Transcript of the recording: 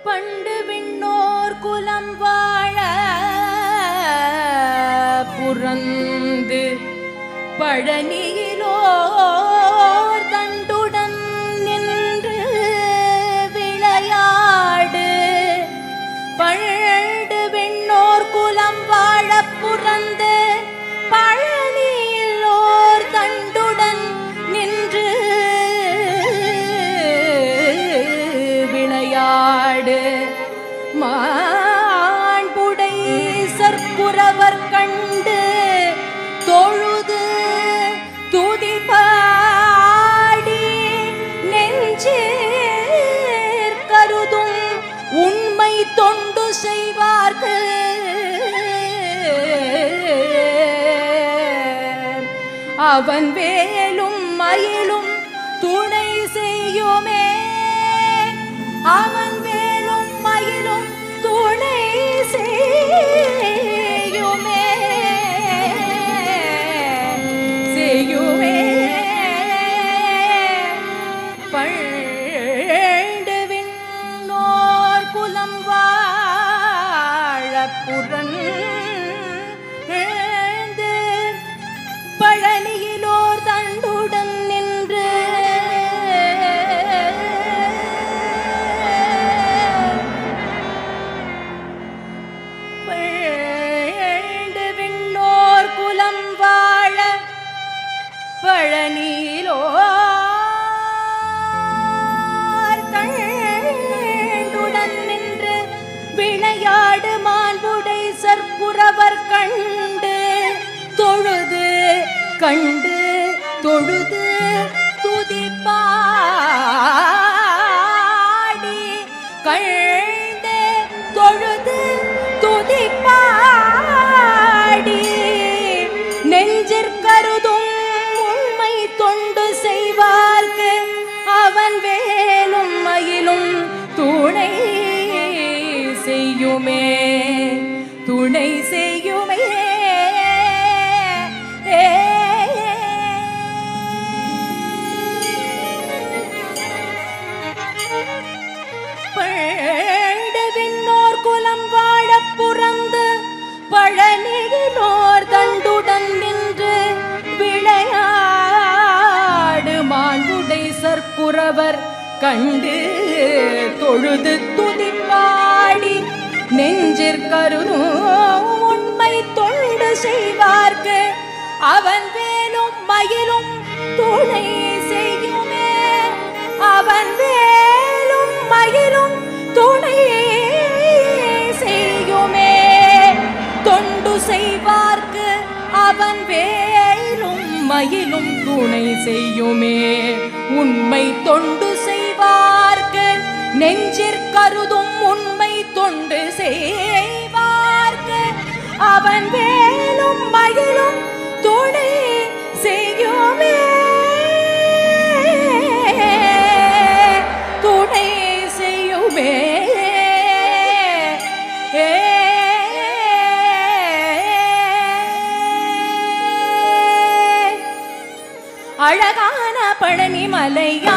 பண்டு விண்ணோர் குலம் வாழ புறந்து பழனியிலோர் தண்டுடன் நின்று விளையாடு. பண்டு விண்ணோர் குலம் வாழ புறந்து பழனியிலோர் தண்டுடன் நின்று விளையாடு. மாண்புடை சற்புரவர் கண்டு தொழுது துதி பாடி நெஞ்சேர் கருதும் உண்மை தொண்டு செய்வார்கள். அவன் வேலும் மயிலும் துணை செய்யுமே. அவன் வேலும் மயிலும் துணை செய்யுமே. செய்யுமே. பண்டு விண்ணோர் குலம் வாழ புறந்து பழனியிலோர் தண்டுடன் நின்று பண்டு விண்ணோர் குலம் வாழ பழனியிலோர் தண்டுடன் நின்று விளையாடு. மாண்புடை சற்புரவர் கண்டு தொழுது கண்டு தொழுது துதி பாடி கண்டு தொழுது துதி பாடி நெஞ்சிற்கருதும் உண்மை தொண்டு செய்வார்க்கு. அவன் வேலும் மயிலும் துணை செய்யுமே. துணை செய்யுமே. பண்டு விண்ணோர் குலம் வாழ புறந்து பழனியிலோர் தண்டுடன் நின்று விளையாடு. மாண்புடை சற்புரவர் கண்டு தொழுது துதி பாடி நெஞ்சிற்கருதும் உண்மை தொண்டு செய்வார்க்கு. அவன் வேலும் மயிலும் துணை செய்யுமே. அவன் வேலும் மயிலும் துணை செய்யுமே. தொண்டு செய்வார்க்கு அவன் வேலும் மயிலும் துணை செய்யுமே. உண்மை தொண்டு செய்வார்க்கு நெஞ்சிற்கருதும் உண்மை தொண்டு செய்வார்க்கு. அவன் வேலும் மயிலும் துணை செய்யுமே. துணை செய்யுமே. அழகான பழனி மலையா